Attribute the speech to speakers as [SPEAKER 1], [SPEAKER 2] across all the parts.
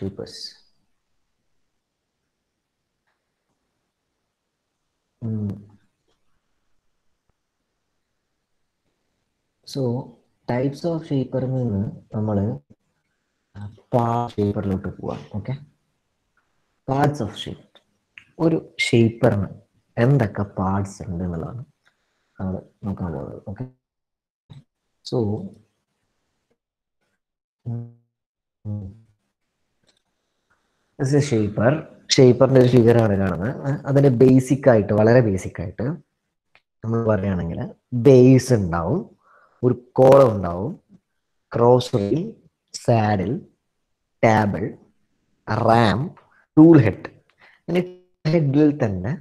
[SPEAKER 1] shapers. So types of shaper നിന്ന് നമ്മൾ ഷേപ്പറിലോട്ട് പോവാം. Okay, parts of shaper. ഒരു ഷേപ്പറിന് എന്തൊക്കെ പാർട്സ് ഉണ്ട് എന്നുള്ളതാണ് നമ്മൾ നോക്കാൻ പോകുന്നത്. ഓക്കെ, സോ ഷേപ്പറിന്റെ ഒരു ഫിഗറാണ് കാണുന്നത്. അതിന്റെ ബേസിക് ആയിട്ട്, വളരെ ബേസിക് ആയിട്ട് നമ്മൾ പറയുകയാണെങ്കിൽ ബേസ് ഉണ്ടാവും, ഒരു കോളം ഉണ്ടാവും, cross rail, saddle, table, Ram, tool head. ഇനി ഹെഡിൽ തന്നെ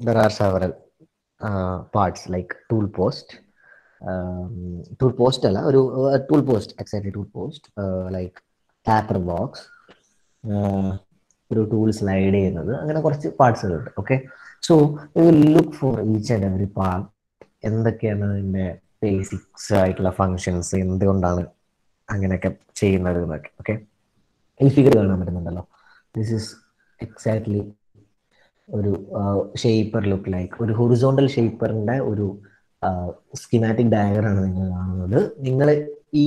[SPEAKER 1] there are several parts like tool post. Tool post അല്ല, ഒരു tool post, exactly tool post, like tapper box, ഒരു ടൂൾ സ്ലൈഡ് ചെയ്യുന്നത്, അങ്ങനെ കുറച്ച് പാർട്സുകളുണ്ട്. Okay, so you will look for each and every part. എന്തൊക്കെയാണ് അതിൻ്റെ ബേസിക്സ് ആയിട്ടുള്ള ഫങ്ഷൻസ്, എന്തുകൊണ്ടാണ് അങ്ങനെയൊക്കെ ചെയ്യുന്നത് എന്നൊക്കെ. ഓക്കെ, ഈ ഫിഗർ കാണാൻ പറ്റുന്നുണ്ടല്ലോ, ദിസ് ഈസ് എക്സാക്ട്ലി ഒരു ഷേപ്പർ ലുക്ക് ലൈക്ക് ഒരു ഹൊറിസോണ്ടൽ ഷേപ്പറിൻ്റെ ഒരു സ്കീമാറ്റിക് ഡയഗ്രാമാണ് നിങ്ങൾ കാണുന്നത്. നിങ്ങൾ ഈ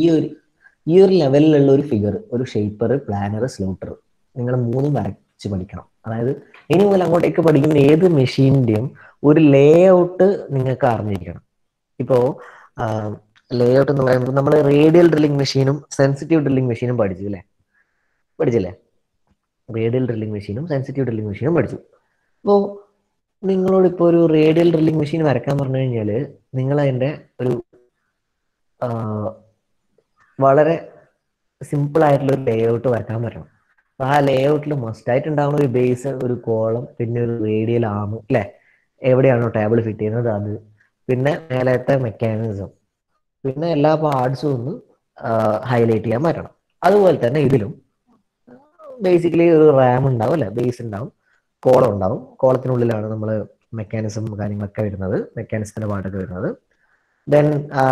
[SPEAKER 1] ഒരു ലെവലിലുള്ള ഒരു ഫിഗർ, ഒരു ഷേപ്പർ, പ്ലാനർ, സ്ലോട്ടർ, നിങ്ങൾ മൂന്നും വരച്ച് പഠിക്കണം. അതായത് ഇനി മുതൽ അങ്ങോട്ടേക്ക് പഠിക്കുന്ന ഏത് മെഷീൻ്റെയും ഒരു ലേ ഔട്ട് നിങ്ങൾക്ക് അറിഞ്ഞിരിക്കണം. ഇപ്പോൾ ലേ ഔട്ട് എന്ന് പറയുമ്പോൾ നമ്മൾ റേഡിയൽ ഡ്രില്ലിംഗ് മെഷീനും സെൻസിറ്റീവ് ഡ്രില്ലിംഗ് മെഷീനും പഠിച്ചില്ലേ? റേഡിയൽ ഡ്രില്ലിംഗ് മെഷീനും സെൻസിറ്റീവ് ഡ്രില്ലിംഗ് മെഷീനും പഠിച്ചു. അപ്പോൾ നിങ്ങളോടിപ്പോൾ ഒരു റേഡിയൽ ഡ്രില്ലിംഗ് മെഷീൻ വരയ്ക്കാൻ പറഞ്ഞു കഴിഞ്ഞാൽ നിങ്ങൾ അതിൻ്റെ ഒരു വളരെ സിമ്പിൾ ആയിട്ടുള്ള ഒരു ലേ ഔട്ട് വരയ്ക്കാൻ പറ്റണം. അപ്പോൾ ആ ലേ ഔട്ടിൽ മസ്റ്റായിട്ട് ഉണ്ടാവുന്ന ഒരു ബേസ്, ഒരു കോളം, പിന്നെ ഒരു റേഡിയൽ ആം, അല്ലേ? എവിടെയാണോ ടേബിൾ ഫിറ്റ് ചെയ്യുന്നത് അത്, പിന്നെ മേലത്തെ മെക്കാനിസം, പിന്നെ എല്ലാ പാർട്സും ഒന്ന് ഹൈലൈറ്റ് ചെയ്യാൻ പറ്റണം. അതുപോലെ തന്നെ ഇതിലും ബേസിക്കലി ഒരു റാം ഉണ്ടാവും, അല്ലെ? ബേസ് ഉണ്ടാവും, കോളം ഉണ്ടാവും. കോളത്തിനുള്ളിലാണ് നമ്മൾ മെക്കാനിസം കാര്യങ്ങളൊക്കെ വരുന്നത്, മെക്കാനിസത്തിന്റെ പാട്ടൊക്കെ വരുന്നത്. ദെൻ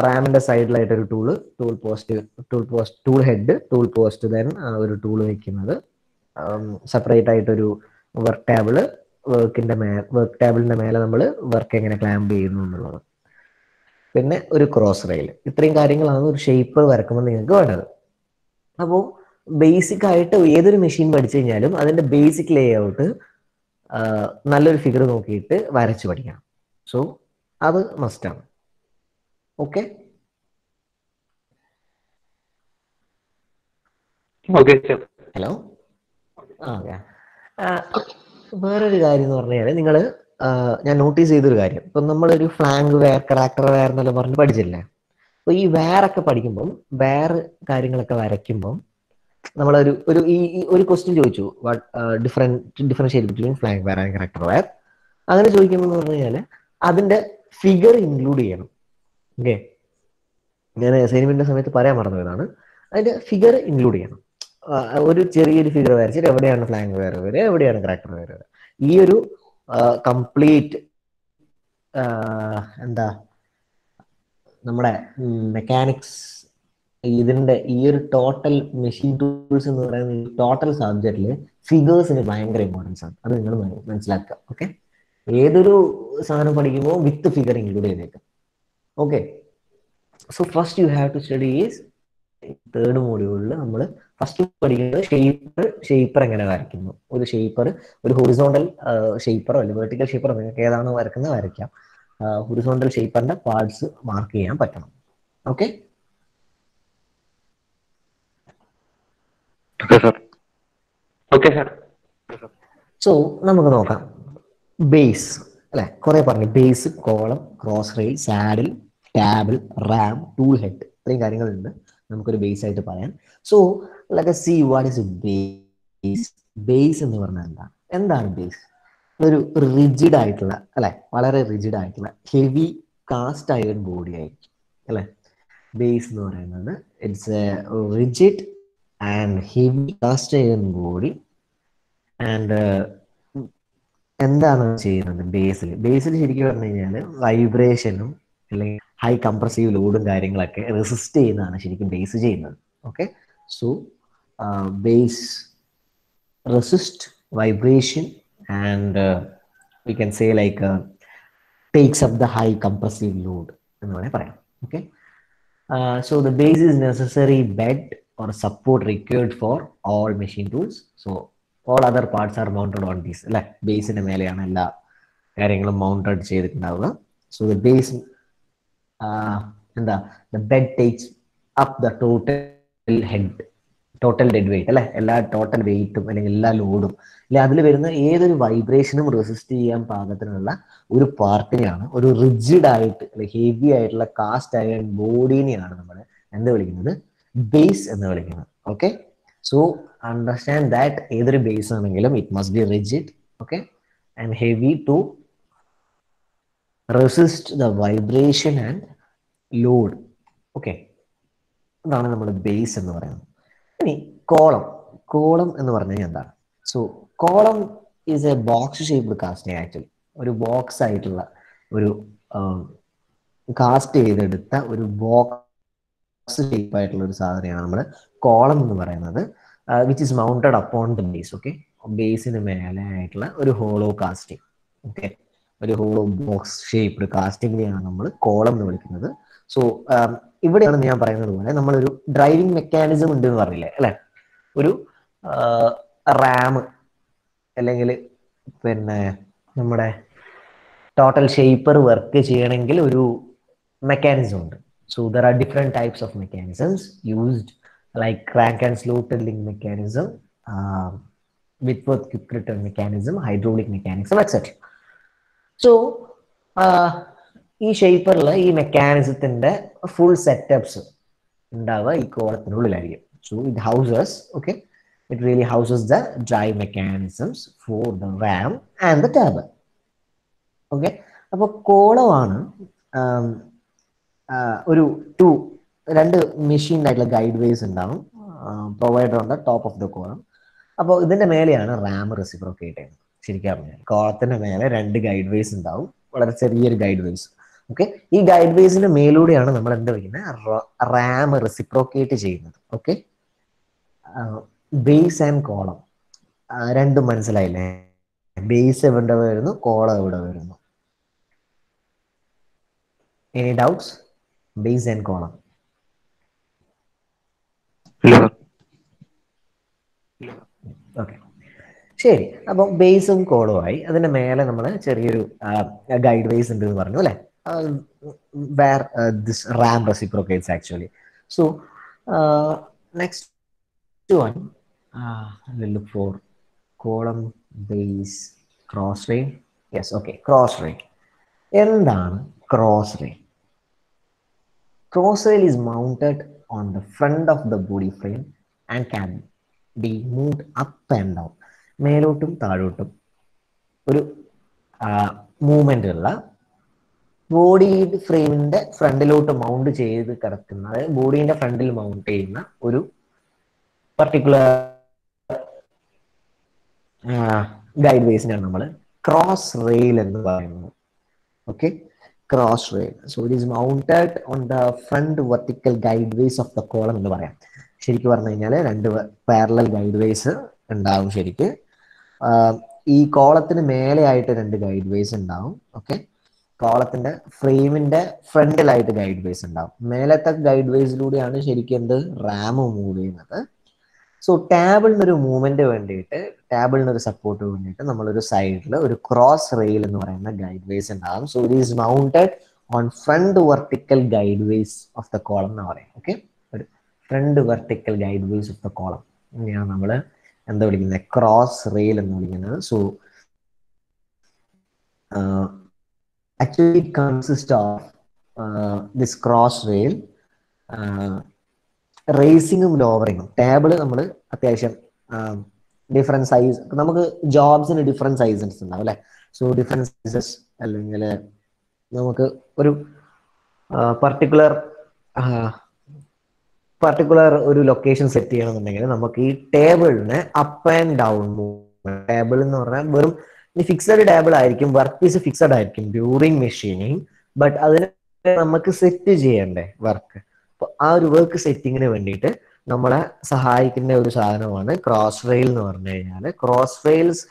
[SPEAKER 1] റാമിന്റെ സൈഡിലായിട്ടൊരു tool post, tool head, tool post, then ഒരു ടൂൾ വെക്കുന്നത്, സെപ്പറേറ്റ് ആയിട്ടൊരു വർക്ക് ടേബിള്, വർക്ക് ടേബിളിന്റെ മേലെ നമ്മൾ വർക്ക് എങ്ങനെ ക്ലാമ്പ് ചെയ്യുന്നു എന്നുള്ളത്, പിന്നെ ഒരു ക്രോസ് റെയിൽ. ഇത്രയും കാര്യങ്ങളാണ് ഒരു ഷേപ്പ് വരക്കുമ്പോൾ നിങ്ങൾക്ക് വേണ്ടത്. അപ്പോൾ ബേസിക് ആയിട്ട് ഏതൊരു മെഷീൻ പഠിച്ചു കഴിഞ്ഞാലും അതിന്റെ ബേസിക് ലേ ഔട്ട് നല്ലൊരു ഫിഗർ നോക്കിയിട്ട് വരച്ച് പഠിക്കണം. സോ അത് മസ്റ്റാണ്. Okay, hello. ഓക്കെ, വേറൊരു കാര്യം എന്ന് പറഞ്ഞു കഴിഞ്ഞാൽ നിങ്ങൾ ഞാൻ നോട്ടീസ് ചെയ്തൊരു കാര്യം, ഇപ്പം നമ്മളൊരു ഫ്ലാങ്ക് വെയർ, കറാക്ടർ വെയർ എന്നെല്ലാം പറഞ്ഞ് പഠിച്ചില്ലേ? അപ്പോൾ ഈ വെയറൊക്കെ പഠിക്കുമ്പം, വെയർ കാര്യങ്ങളൊക്കെ വരയ്ക്കുമ്പം നമ്മളൊരു ഒരു ക്വസ്റ്റ്യൻ ചോദിച്ചു, differentiate between flank wear and character wear. അങ്ങനെ ചോദിക്കുമ്പോൾ എന്ന് പറഞ്ഞു കഴിഞ്ഞാൽ അതിന്റെ ഫിഗർ ഇൻക്ലൂഡ് ചെയ്യണം. ഓക്കെ, ഞാൻ അസൈൻമെന്റിന്റെ സമയത്ത് പറയാൻ മറന്നതാണ്, അതിന്റെ ഫിഗർ ഇൻക്ലൂഡ് ചെയ്യണം. ഒരു ചെറിയൊരു ഫിഗർ വരച്ചിട്ട് എവിടെയാണ് ഫ്ലാങ്ക് വെയർ വരിക, എവിടെയാണ് കറാക്ടർ വെയർ വരിക, ഈ ഒരു കംപ്ലീറ്റ് എന്താ നമ്മുടെ മെക്കാനിക്സ്, ഇതിന്റെ ഈ ഒരു ടോട്ടൽ മെഷീൻ ടൂൾസ് എന്ന് പറയുന്ന ഈ ടോട്ടൽ സബ്ജക്റ്റിൽ ഫിഗേഴ്സിന് ഭയങ്കര ഇമ്പോർട്ടൻസ് ആണ്. അത് നിങ്ങൾ മനസ്സിലാക്കുക. ഓക്കെ, ഏതൊരു സാധനം പഠിക്കുമ്പോൾ വിത്ത് ഫിഗർ ഇൻക്ലൂഡ് ചെയ്തേക്കാം. Okay, so first you have to study is, third മോഡ്യൂളിൽ നമ്മൾ ഫസ്റ്റ് പഠിക്കുന്നത് ഷേപ്പർ എങ്ങനെ വരയ്ക്കുന്നു. ഒരു ഷേപ്പർ, ഒരു ഹൊറിസോണ്ടൽ ഷേപ്പറോ അല്ലെങ്കിൽ വെർട്ടിക്കൽ ഷേപ്പറോ നിങ്ങൾക്ക് ഏതാണോ വരയ്ക്കുന്നത് വരയ്ക്കാം. ഹൊറിസോണ്ടൽ ഷേപ്പറിന്റെ പാർട്സ് മാർക്ക് ചെയ്യാൻ പറ്റണം. ഓക്കെ, സോ നമുക്ക് നോക്കാം. ബേസ് അല്ലെ, കുറെ പറഞ്ഞു. Base, column, cross rail, saddle, table, Ram, tool head, ഇത്രയും കാര്യങ്ങളുണ്ട് നമുക്കൊരു ബേസ് ആയിട്ട് പറയാൻ. So let us see what is base. Base എന്ന് പറഞ്ഞാൽ എന്താണ് ബേസ്? ഒരു റിജിഡ് ആയിട്ടുള്ള, അല്ലെ, വളരെ റിജിഡ് ആയിട്ടുള്ള ഹെവി കാസ്റ്റ് അയൺ ബോഡി ആയിരിക്കും, അല്ലെ? ബേസ് എന്ന് പറയുന്നത് it's a rigid and heavy cast iron body. And എന്താണ് ചെയ്യുന്നത് ബേസിൽ ശരിക്കും പറഞ്ഞു കഴിഞ്ഞാൽ വൈബ്രേഷനും അല്ലെങ്കിൽ ഹൈ കംപ്രസീവ് ലോഡും കാര്യങ്ങളൊക്കെ റെസിസ്റ്റ് ചെയ്യുന്നതാണ് ശരിക്കും ബേസ് ചെയ്യുന്നത്. Okay, so base resist vibration, and we can say like takes up the high compressive load എന്ന് വേണേൽ പറയാം. Okay. So the base is necessary bed or support required for all machine tools. So all other parts are mounted on this. അല്ലെ, ബേസിന്റെ മേലെയാണ് എല്ലാ കാര്യങ്ങളും mounted ചെയ്തിട്ടുണ്ടാവുക. So the base എന്താ, the bed takes up the total dead weight അല്ലെ, എല്ലാ total വെയിറ്റും അല്ലെങ്കിൽ എല്ലാ ലോഡും അല്ലെ അതിൽ വരുന്ന ഏതൊരു വൈബ്രേഷനും റെസിസ്റ്റ് ചെയ്യാൻ പാകത്തിനുള്ള ഒരു പാർട്ടിനെയാണ്, ഒരു റിജിഡ് ആയിട്ട് അല്ലെ ഹെവി ആയിട്ടുള്ള കാസ്റ്റ് അയൺ ബോഡീനെയാണ് നമ്മൾ എന്ത് വിളിക്കുന്നത്, ബേസ് എന്ന് വിളിക്കുന്നത്. ഓക്കെ, സോ അണ്ടർസ്റ്റാൻഡ് ദാറ്റ് ഏതൊരു ബേസ് ആണെങ്കിലും it must be rigid, okay, and heavy to resist the vibration and load. Okay, ഇതാണ് നമ്മൾ ബേസ് എന്ന് പറയുന്നത്. ഇനി കോളം എന്ന് പറഞ്ഞു കഴിഞ്ഞാൽ എന്താണ്? So column is A box shaped casting. Actually ഒരു ബോക്സ് ആയിട്ടുള്ള ഒരു കാസ്റ്റ് ചെയ്തെടുത്ത ഒരു ബോക്സ് ഷേപ്പ് ആയിട്ടുള്ള ഒരു സാധനമാണ് നമ്മൾ കോളം എന്ന് പറയുന്നത്, which is mounted upon the base. Okay, ബേസിന് മേലെ ആയിട്ടുള്ള ഒരു ഹോളോ കാസ്റ്റിംഗ്. ഓക്കെ, ഒരു ഹോളോ ബോക്സ് ഷേപ്ഡ് കാസ്റ്റിംഗിനെയാണ് നമ്മൾ കോളം എന്ന് വിളിക്കുന്നത്. സോ ഇവിടെയാണ് ഞാൻ പറയുന്നത് പോലെ നമ്മളൊരു ഡ്രൈവിംഗ് മെക്കാനിസം ഉണ്ട് എന്ന് പറഞ്ഞില്ലേ അല്ലെ, ഒരു റാം അല്ലെങ്കിൽ പിന്നെ നമ്മുടെ ടോട്ടൽ ഷേപ്പർ വർക്ക് ചെയ്യണമെങ്കിൽ ഒരു മെക്കാനിസം ഉണ്ട്. So there are different types of mechanisms used like crank and slot link mechanism, Whitworth quick return mechanism, hydraulic mechanism, etcetera. So ഈ ഷേപ്പറിൽ ഈ മെക്കാനിസത്തിന്റെ ഫുൾ സെറ്റപ്സ് ഉണ്ടാവുക ഈ കോളത്തിനുള്ളിലായിരിക്കും. So it houses, okay, it really houses the drive mechanisms for the ram and the turbine. Okay, അപ്പോൾ കോളമാണ് ഒരു രണ്ട് മെഷീനായിട്ടുള്ള ഗൈഡ് വേസ് ഉണ്ടാവും provider on the top of the column. അപ്പോൾ ഇതിന്റെ മേലെയാണ് റാം റെസിപ്രോക്കേറ്റ് ചെയ്യുന്നത്. ശരിക്കും പറഞ്ഞാൽ കോളത്തിന്റെ മേലെ രണ്ട് ഗൈഡ് വേസ് ഉണ്ടാവും, വളരെ ചെറിയൊരു ഗൈഡ് വേസ്. ഓക്കെ, ഈ ഗൈഡ് വേസിന്റെ മേലൂടെയാണ് നമ്മൾ എന്താ വയ്ക്കുന്നത്, റാം റെസിപ്രോക്കേറ്റ് ചെയ്യുന്നത്. ഓക്കെ, ബേസ് ആൻഡ് കോളം രണ്ടും മനസ്സിലായില്ലേ? ബേസ് എവിടെ വരുന്നു, കോളം എവിടെ വരുന്നു? Any doubts? Base and column. Okay, ശരി. അപ്പം ബേസും കോളവുമായി അതിന്റെ മേലെ നമ്മൾ ചെറിയൊരു ഗൈഡ് വേസ് ഉണ്ട് എന്ന് പറഞ്ഞു അല്ലെ, where this ram reciprocates actually. So next one look for column base cross ray. Yes, okay, cross ray. എന്താണ് cross ray? Cross rail is mounted on the front of the body frame and can be moved up and down. മേലോട്ടും താഴോട്ടും ഒരു movement ഉള്ള body ഫ്രെയിമിന്റെ ഫ്രണ്ടിലോട്ട് mount ചെയ്ത് കിടക്കുന്ന, അതായത് ബോഡീന്റെ ഫ്രണ്ടിൽ mount ചെയ്യുന്ന ഒരു പർട്ടിക്കുലർ ഗൈഡ് വേസിനാണ് നമ്മൾ ക്രോസ് റെയിൽ എന്ന് പറയുന്നത്. Okay, cross rail. So it is mounted on the front vertical guide ways of the column എന്ന് പറയാം. ശരിക്കും പറഞ്ഞു കഴിഞ്ഞാൽ രണ്ട് പാരലൽ ഗൈഡ് വേസ് ഉണ്ടാവും. ശരിക്ക് ഈ കോളത്തിന് മേലെ ആയിട്ട് രണ്ട് ഗൈഡ് വേസ് ഉണ്ടാവും. ഓക്കെ, കോളത്തിന്റെ ഫ്രെയിമിന്റെ ഫ്രണ്ടിലായിട്ട് ഗൈഡ് വേസ് ഉണ്ടാവും. മേലത്തെ ഗൈഡ് വേസിലൂടെയാണ് ശരിക്കും എന്ത് റാം മൂവ് ചെയ്യുന്നത്. സോ ടാബിളിനൊരു മൂവ്മെന്റ് വേണ്ടിയിട്ട്, ടാബിളിനൊരു സപ്പോർട്ട് വേണ്ടിയിട്ട് നമ്മളൊരു സൈഡിൽ ഒരു ക്രോസ് റെയിൽ എന്ന് പറയുന്ന ഗൈഡ് വേസ് ഉണ്ടാകും. So it is mounted on front vertical guide ways of the column എന്ന് പറയും. ഓക്കെ, ഒരു front vertical guide ways of the column ഇങ്ങനെയാണ് നമ്മൾ എന്താ വിളിക്കുന്നത്, ക്രോസ് റെയിൽ എന്ന് വിളിക്കുന്നത്. So actually it consist of this cross rail റേസിങ്ങും ലോവറിങ്ങും. ടേബിള് നമ്മൾ അത്യാവശ്യം ഡിഫറെന്റ് സൈസ്, നമുക്ക് ജോബ്സിന് ഡിഫറെന്റ് സൈസസ് ഉണ്ടാവും അല്ലെ. സോ ഡിഫറെന്റ് സൈസസ് അല്ലെങ്കിൽ നമുക്ക് ഒരു പർട്ടിക്കുലർ ഒരു ലൊക്കേഷൻ സെറ്റ് ചെയ്യണമെന്നുണ്ടെങ്കിൽ നമുക്ക് ഈ ടേബിളിന് അപ്പ് ആൻഡ് ഡൗൺ ടേബിൾ എന്ന് പറഞ്ഞാൽ വെറും ഫിക്സഡ് ടേബിൾ ആയിരിക്കും, വർക്ക് പീസ് ഫിക്സഡ് ആയിരിക്കും ഡ്യൂറിങ് മെഷീനിങ്. ബട്ട് അതിന് നമുക്ക് സെറ്റ് ചെയ്യണ്ടേ വർക്ക്. ആ ഒരു വർക്ക് സെറ്റിങ്ങിന് വേണ്ടിയിട്ട് നമ്മളെ സഹായിക്കുന്ന ഒരു സാധനമാണ് ക്രോസ് റെയിൽ എന്ന് പറഞ്ഞു കഴിഞ്ഞാൽ. Cross rails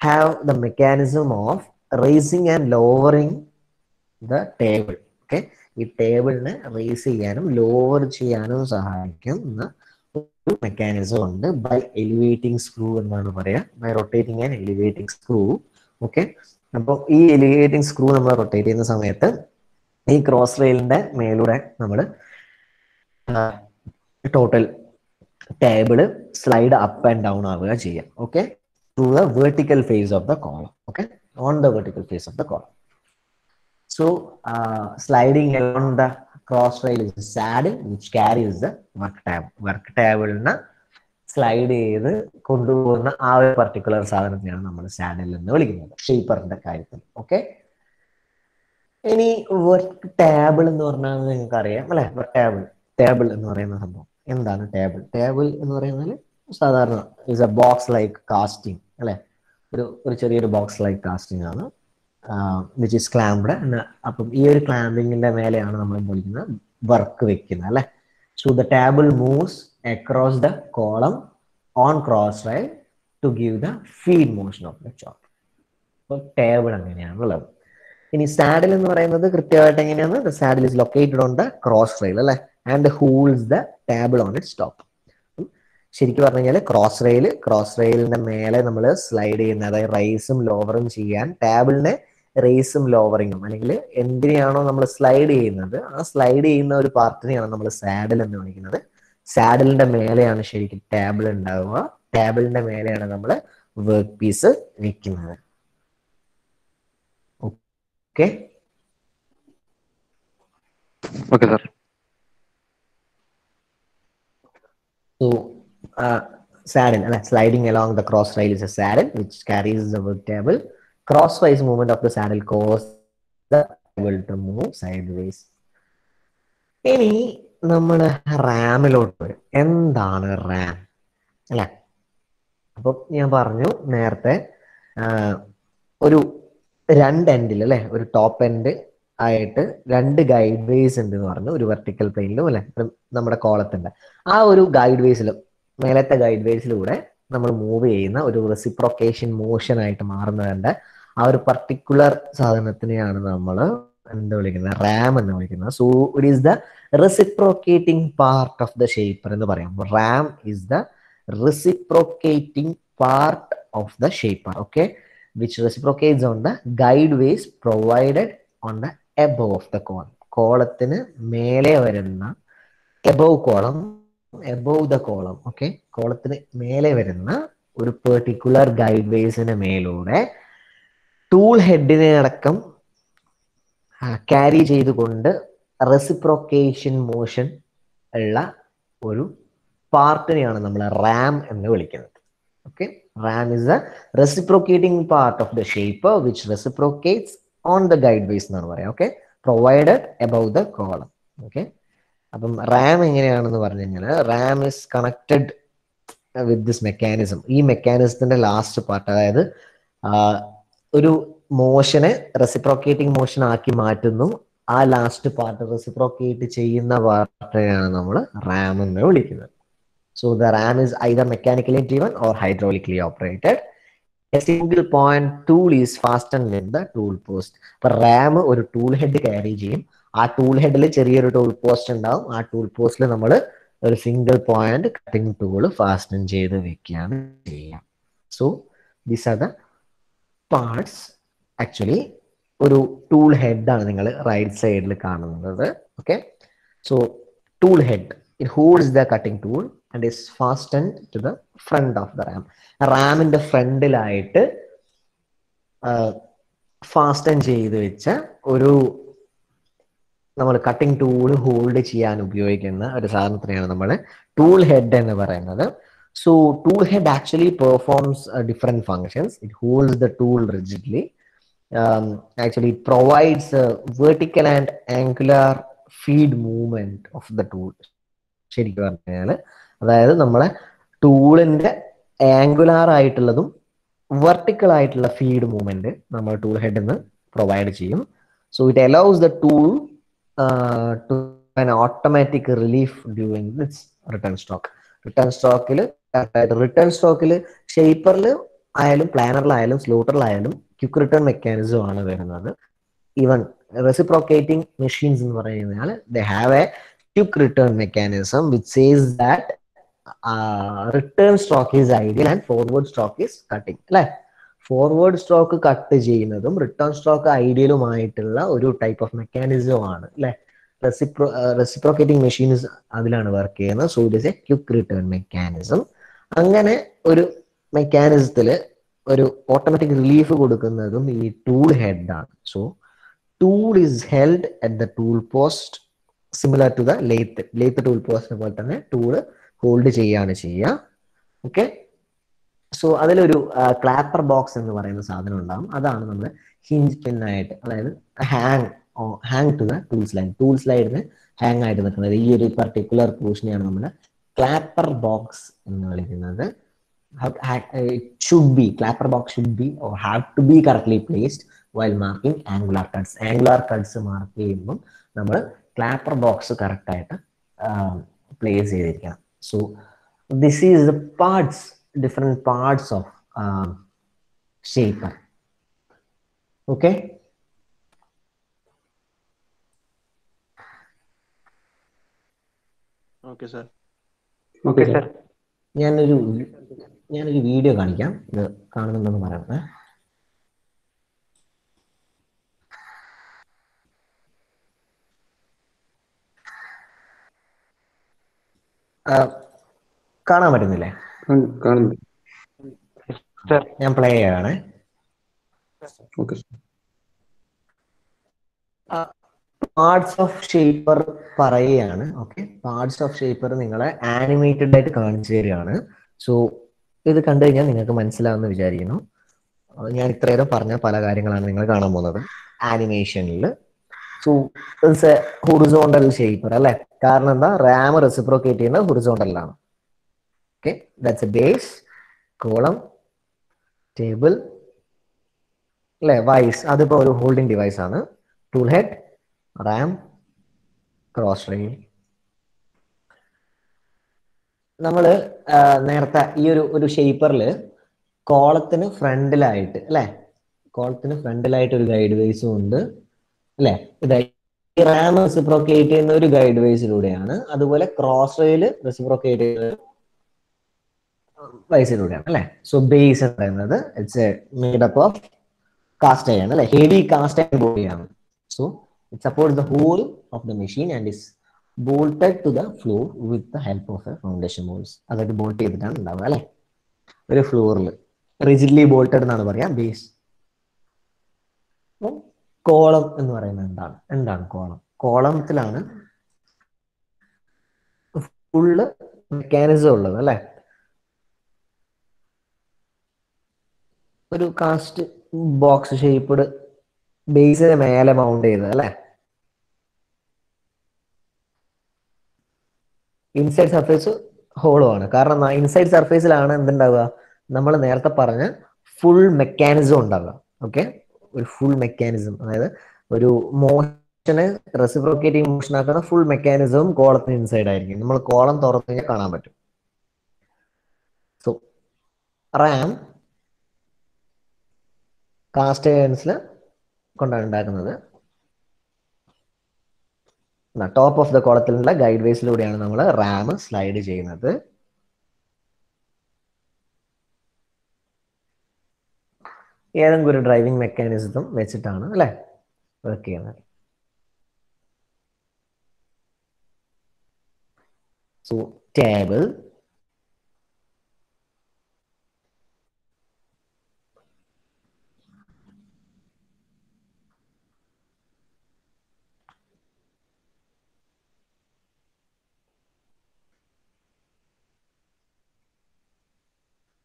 [SPEAKER 1] have the mechanism of raising and lowering the table. Okay, ഈ ടേബിളിനെ റേസ് ചെയ്യാനും ലോവർ ചെയ്യാനും സഹായിക്കുന്ന ഒരു മെക്കാനിസം ഉണ്ട്. ബൈ എലിവേറ്റിംഗ് സ്ക്രൂ എന്നാണ് പറയാ, by rotating and elevating screw. Okay, അപ്പോൾ ഈ എലിവേറ്റിംഗ് സ്ക്രൂ നമ്മൾ റൊട്ടേറ്റ് ചെയ്യുന്ന സമയത്ത് ഈ ക്രോസ് റെയിലിന്റെ മേലൂടെ നമ്മൾ total table slide up and down ആവുക ചെയ്യാം. Okay, to the vertical face of the column. Okay, on the vertical face of the column. So sliding along the cross rail is a saddle which carries the work table. Work table na slide ചെയ്ത് കൊണ്ടുപോകുന്ന ആ ഒരു particular സാധനത്തിനാണ് നമ്മൾ saddle എന്ന് വിളിക്കുന്നത് ഷേപ്പറിന്റെ കാര്യത്തിൽ. Okay, ഇനി work table എന്ന് പറഞ്ഞാൽ നിങ്ങൾക്ക് അറിയാം അല്ലെ. ടേബിൾ എന്ന് പറയുന്ന സംഭവം എന്താണ്? ടേബിൾ എന്ന് പറയുന്നത് സാധാരണ is A box like casting അല്ലെ, ഒരു ചെറിയൊരു ബോക്സ് ലൈക്ക് കാസ്റ്റിംഗ് ആണ്, വിച്ച് ഇസ് ക്ലാംപ്ഡ്. അപ്പം ഈ ഒരു ക്ലാമ്പിങ്ങിന്റെ മേലെയാണ് നമ്മൾ വിളിക്കുന്നത് വർക്ക് വെക്കുന്നത് അല്ലെ. So the table moves across the column on cross rail to give the feed motion of the chop. അപ്പോൾ ടേബിൾ അങ്ങനെയാണുള്ളത്. ഇനി സാഡിൽ എന്ന് പറയുന്നത് കൃത്യമായിട്ട് എങ്ങനെയാണ്? The saddle is located on the cross rail അല്ലെ, and holds the table on its top. ശരിക്കും പറഞ്ഞു കഴിഞ്ഞാൽ ക്രോസ് റെയിലിന്റെ മേലെ നമ്മൾ സ്ലൈഡ് ചെയ്യുന്ന, അതായത് റൈസും ലോവറും ചെയ്യാൻ ടേബിളിനെ റേസും ലോവറിങ്ങും അല്ലെങ്കിൽ എന്തിനെയാണോ നമ്മൾ സ്ലൈഡ് ചെയ്യുന്നത് ആ സ്ലൈഡ് ചെയ്യുന്ന ഒരു പാർട്ടിനെയാണ് നമ്മൾ സാഡിൽ എന്ന് വിളിക്കുന്നത്. സാഡിലിന്റെ മേലെയാണ് ശരിക്കും ടേബിൾ ഉണ്ടാവുക. ടേബിളിന്റെ മേലെയാണ് നമ്മൾ വർക്ക് പീസ് വെക്കുന്നത്. Okay
[SPEAKER 2] okay sir.
[SPEAKER 1] So saddle അല്ലെ, sliding along the cross rail is a saddle which carries the work table. Crosswise movement of the saddle causes the table to move sideways. ഇനി നമ്മൾ റാമിലോട്ട് വരും. എന്താണ് റാം അല്ലെ? അപ്പൊ ഞാൻ പറഞ്ഞു നേരത്തെ ഒരു രണ്ട് എൻഡിൽ അല്ലെ, ഒരു ടോപ്പ് എൻഡ് ആയിട്ട് രണ്ട് ഗൈഡ് വേസ് ഉണ്ട് എന്ന് പറഞ്ഞു, ഒരു വെർട്ടിക്കൽ പ്ലെയിനിലും അല്ലെ നമ്മുടെ കോളത്തിന്റെ. ആ ഒരു ഗൈഡ് വേസിലും മേലത്തെ ഗൈഡ് വേസിലൂടെ നമ്മൾ മൂവ് ചെയ്യുന്ന ഒരു റെസിപ്രോക്കേഷൻ മോഷൻ ആയിട്ട് മാറുന്നതിന്റെ ആ ഒരു പർട്ടിക്കുലർ സാധനത്തിനെയാണ് നമ്മൾ എന്താ വിളിക്കുന്നത്? റാം എന്ന് വിളിക്കുന്നത്. So it is the reciprocating part of the shaper എന്ന് പറയാം. Ram is the reciprocating part of the shaper. Okay, which reciprocates on the guide ways provided on the above of the column. കോളത്തിന് മേലെ വരുന്ന above the column. Okay, കോളത്തിന് മേലെ വരുന്ന ഒരു particular guide വേസിന് മേലൂടെ ടൂൾ ഹെഡിനെ അടക്കം ക്യാരി ചെയ്തുകൊണ്ട് റെസിപ്രോക്കേഷൻ മോഷൻ ഉള്ള ഒരു പാർട്ടിനെയാണ് നമ്മൾ റാം എന്ന് വിളിക്കുന്നത്. Okay, ram is a reciprocating part of the shaper which reciprocates on the guide ways എന്നാണ് പറയാം. Okay, provided above the column. Okay, അപ്പം റാം എങ്ങനെയാണെന്ന് പറഞ്ഞു കഴിഞ്ഞാൽ ram is connected with this mechanism. ഈ മെക്കാനിസത്തിന്റെ ലാസ്റ്റ് പാർട്ട്, അതായത് ഒരു മോഷനെ റെസിപ്രോക്കേറ്റിംഗ് മോഷൻ ആക്കി മാറ്റുന്നു, ആ ലാസ്റ്റ് പാർട്ട് റെസിപ്രോക്കേറ്റ് ചെയ്യുന്ന പാർട്ടിനെയാണ് നമ്മൾ റാം എന്ന് വിളിക്കുന്നത്. So the Ram is either mechanically driven or hydraulically operated. A single point tool is fastened with the tool post. അപ്പൊ റാം ഒരു ടൂൾ ഹെഡ് ക്യാരി ചെയ്യും. ആ ടൂൾ ഹെഡിൽ ചെറിയൊരു ടൂൾ പോസ്റ്റ് ഉണ്ടാവും. ആ ടൂൾ പോസ്റ്റിൽ നമ്മൾ ഒരു single point cutting tool fasten ചെയ്ത് വെക്കുകയാണ് ചെയ്യുക. So these are the parts. Actually ഒരു ടൂൾ ഹെഡാണ് നിങ്ങൾ റൈറ്റ് സൈഡിൽ കാണുന്നത്. Okay, so tool head it holds the cutting tool and is fastened to the front of the ram. റാമിന്റെ ഫ്രണ്ടിലായിട്ട് ഫാസ്റ്റൻ ചെയ്ത് വെച്ച ഒരു നമ്മൾ കട്ടിംഗ് ടൂൾ ഹോൾഡ് ചെയ്യാൻ ഉപയോഗിക്കുന്ന ഒരു സാധനത്തിനെയാണ് നമ്മൾ ടൂൾ ഹെഡ് എന്ന് പറയുന്നത്. So tool head actually performs different functions. It holds the tool rigidly. Actually it provides a vertical and angular feed movement of the tool. ശരിക്കും പറഞ്ഞാൽ അതായത് നമ്മളെ ടൂളിന്റെ ആംഗുലാർ ആയിട്ടുള്ളതും വെർട്ടിക്കൽ ആയിട്ടുള്ള ഫീഡ് മൂവ്മെന്റ് നമ്മൾ ടൂൾ ഹെഡിൽ നിന്ന് പ്രൊവൈഡ് ചെയ്യും. So it allows the tool to an automatic relief during its return stroke. Return സ്റ്റോക്കിൽ ഷേപ്പറിൽ ആയാലും പ്ലാനറിലായാലും സ്ലോട്ടറിലായാലും ക്വിക്ക് റിട്ടേൺ മെക്കാനിസം ആണ് വരുന്നത്. ഈവൻ റെസിപ്രോക്കേറ്റിംഗ് മെഷീൻസ് എന്ന് പറഞ്ഞു കഴിഞ്ഞാൽ they have a quick return mechanism which says that return stroke is ideal and forward stroke is cutting അല്ലെ. ഫോർവേഡ് സ്റ്റോക്ക് കട്ട് ചെയ്യുന്നതും റിട്ടേൺ സ്റ്റോക്ക് ഐഡിയലുമായിട്ടുള്ള ഒരു ടൈപ്പ് ഓഫ് മെക്കാനിസം ആണ് അല്ലെ. റെസിപ്രോക്കേറ്റിംഗ് മെഷീൻസ് അതിലാണ് വർക്ക് ചെയ്യുന്നത്. So it is a quick return mechanism. അങ്ങനെ ഒരു മെക്കാനിസത്തിൽ ഒരു ഓട്ടോമാറ്റിക് റിലീഫ് കൊടുക്കുന്നതും ഈ ടൂൾ ഹെഡ് ആണ്. So tool is held at the tool post similar to the lathe tool പോസ്റ്റിനെ പോലെ തന്നെ ടൂള് ഹോൾഡ് ചെയ്യാണ് ചെയ്യുക. ഓക്കെ. സോ അതിലൊരു ക്ലാപ്പർ ബോക്സ് എന്ന് പറയുന്ന സാധനം ഉണ്ടാകും. അതാണ് നമ്മൾ ഹിഞ്ച് പിന്നായിട്ട്, അതായത് hang to the tool സ്ലൈഡിന് hang ആയിട്ട് നിൽക്കുന്നത്. ഈ ഒരു പർട്ടിക്കുലർ പോർഷനെയാണ് നമ്മൾ ക്ലാപ്പർ ബോക്സ് എന്ന് വിളിക്കുന്നത്. Clapper box should be or have to be correctly placed while marking angular cuts. Angular cuts mark ചെയ്യുമ്പോൾ നമ്മൾ ക്ലാപ്പർ ബോക്സ് കറക്റ്റ് ആയിട്ട് പ്ലേസ് ചെയ്തിരിക്കണം. So this is the parts, different parts of shaper. Okay.
[SPEAKER 2] Okay sir.
[SPEAKER 1] ഞാനൊരു video കാണിക്കാം. ഇത് കാണുന്നുണ്ടെന്ന് പറയണേ. കാണാൻ പറ്റുന്നില്ലേ? ഞാൻ പ്ലേ ചെയ്യണേ. പാർട്സ് ഓഫ് ഷേപ്പർ പറയുകയാണ്. ഓക്കെ. പാർട്സ് ഓഫ് ഷേപ്പർ നിങ്ങളെ ആനിമേറ്റഡ് ആയിട്ട് കാണിച്ചു തരികയാണ്. സോ ഇത് കണ്ടു കഴിഞ്ഞാൽ നിങ്ങൾക്ക് മനസ്സിലാവുമെന്ന് വിചാരിക്കുന്നു. ഞാൻ ഇത്രയേരം പറഞ്ഞ പല കാര്യങ്ങളാണ് നിങ്ങൾ കാണാൻ പോകുന്നത് ആനിമേഷനിൽ. So it's a horizontal shaper അല്ലെ. കാരണം എന്താ, റാം റെസിപ്രോക്കേറ്റ് ചെയ്യുന്നത് ഹൊറിസോണ്ടലിലാണ്. Okay. That's a base, column, table അല്ലെ, വൈസ് അതിപ്പോ ഒരു ഹോൾഡിംഗ് ഡിവൈസ് ആണ്. Tool head, ram, cross rail. നമ്മള് നേരത്തെ ഈ ഒരു ഷേപ്പറിൽ കോളത്തിന് ഫ്രണ്ടിലായിട്ട് അല്ലെ, കോളത്തിന് ഫ്രണ്ടിലായിട്ട് ഒരു ഗൈഡ് വൈസും ഉണ്ട് അല്ലെ. റാം റെസിപ്രോക്കേറ്റ് ചെയ്യുന്ന ഒരു ഗൈഡ് വൈസിലൂടെയാണ്. അതുപോലെ ക്രോസ് റെയിൽ റെസിപ്രോക്കേറ്റ് ചെയ്യുന്ന വൈസിലൂടെയാണ് അല്ലെ. സോ ബേസ് എന്ന് പറയുന്നത് it's a made up of cast iron അല്ലെ, ഹെവി കാസ്റ്റ് അയൺ ബോഡിയാണ്. So it supports the whole of the machine and is bolted to the floor with the help of a foundation bolts. അതായത് bolt ചെയ്തിട്ടാണ് ഉണ്ടാവുക അല്ലെ. ഒരു ഫ്ലോറിൽ rigidly bolted എന്നാണ് പറയാ ബേസ്. കോളം എന്ന് പറയുന്നത് എന്താണ് കോളം? കോളത്തിലാണ് ഫുള്ള് മെക്കാനിസം ഉള്ളത് അല്ലെ. ഒരു കാസ്റ്റ് ബോക്സ് ഷേപ്പ്ഡ് ബേസിന് മേലെ മൗണ്ട് ചെയ്തത് അല്ലെ. ഇൻസൈഡ് സർഫേസ് ഹോളോ ആണ്. കാരണം ഇൻസൈഡ് സർഫേസിലാണ് എന്തുണ്ടാവുക, നമ്മൾ നേരത്തെ പറഞ്ഞ ഫുൾ മെക്കാനിസം ഉണ്ടാവുക. ഓക്കെ. ഒരു ഫുൾ മെക്കാനിസം, അതായത് ഒരു മോഷന് റെസിപ്രോക്കേറ്റിംഗ് മോഷൻ ആക്കുന്ന ഫുൾ മെക്കാനിസവും കോളത്തിന് ഇൻസൈഡ് ആയിരിക്കും. നമ്മൾ കോളം തുറന്നു കഴിഞ്ഞാൽ കാണാൻ പറ്റും. സോ റാം കാസ്റ്റ് അയൺസിൽ കൊണ്ടാണ് ഉണ്ടാക്കുന്നത്. ടോപ്പ് ഓഫ് ദ കോളത്തിലുള്ള ഗൈഡ് വേസിലൂടെയാണ് നമ്മൾ റാം സ്ലൈഡ് ചെയ്യുന്നത്. ഏതെങ്കിലും ഒരു ഡ്രൈവിംഗ് മെക്കാനിസം വെച്ചിട്ടാണ് അല്ലെ വർക്ക് ചെയ്യുന്നത്. സോ ടേബിൾ,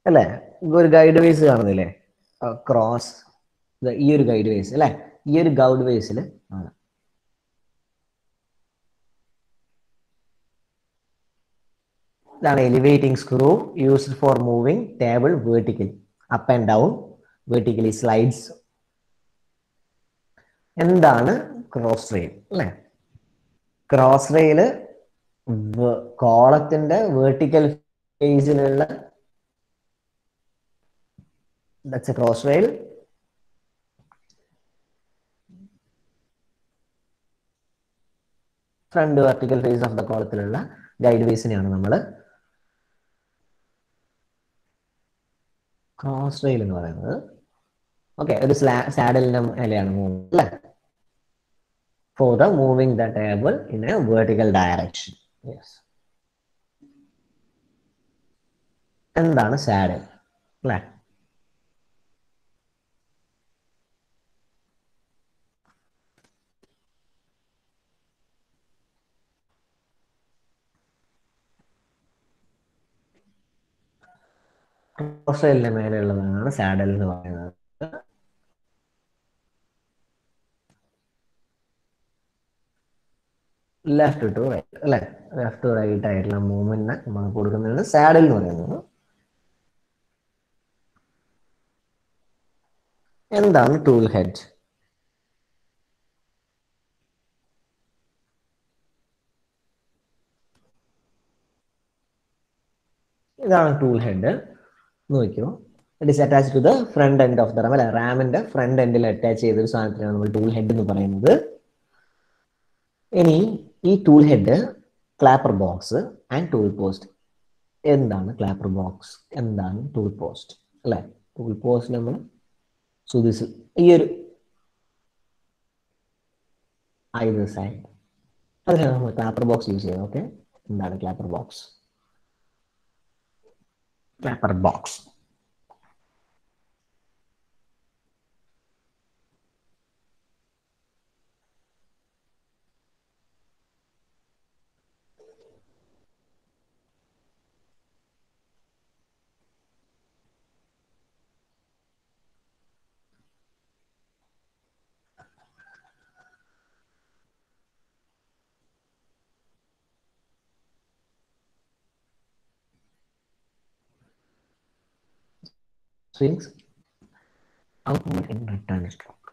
[SPEAKER 1] അല്ലെ, ഒരു ഗൈഡ് വേസ് കാണുന്നില്ലേ, ക്രോസ്, ഈ ഒരു ഗൈഡ് വേസ് അല്ലെ. ഈ ഒരു ഗൈഡ് വേസിൽ ആണ് ഇതാണ് elevating screw used for moving table vertically up and down, vertically slides. എന്താണ് ക്രോസ് റെയിൽ അല്ലെ? ക്രോസ് റെയില് കോളത്തിന്റെ വേർട്ടിക്കൽ ഫേസിലുള്ള that's a cross rail. Front vertical face of the കോളത്തിലുള്ള ഗൈഡ് വേസിനെയാണ് നമ്മൾ ക്രോസ് റെയിൽ എന്ന് പറയുന്നത്. ഓക്കെ, ഒരു സാഡലിന്റെ മേലെയാണ് മൂവിങ് അല്ലേ, for the moving the table in a vertical direction. Yes, എന്താണ് സാഡൽ അല്ലേ? ക്രോസ് റെയിലിന്റെ മേലെയുള്ളതാണ് സാഡൽ എന്ന് പറയുന്നത്. ലെഫ്റ്റ് ടു റൈറ്റ് അല്ലെ, ലെഫ്റ്റ് ടു റൈറ്റ് ആയിട്ടുള്ള മൂവ്മെന്റിനെ നമ്മൾ കൊടുക്കുന്നതാണ് സാഡൽ എന്ന് പറയുന്നത്. എന്താണ് ടൂൾ ഹെഡ്? ഇതാണ് ടൂൾ ഹെഡ്. നോക്കിയോ, it is attach to the front end of the ram അല്ലെ, റാമിന്റെ ഫ്രണ്ട് എൻഡിൽ അറ്റാച്ച് ചെയ്തൊരു സാധനത്തിനാണ് നമ്മൾ ടൂൾ ഹെഡ് എന്ന് പറയുന്നത്. ഇനി ഈ tool head, clapper box and tool post. എന്താണ് ക്ലാപ്പർ ബോക്സ്, എന്താണ് ടൂൾ പോസ്റ്റ് അല്ലെ? ടൂൾ പോസ്റ്റ് നമ്മൾ ഈ ഒരു either side അതിനാണ് നമ്മൾ ക്ലാപ്പർ ബോക്സ് യൂസ് ചെയ്യുന്നത്. ഓക്കെ, എന്താണ് clapper box? Clapper box swings outward in return stroke.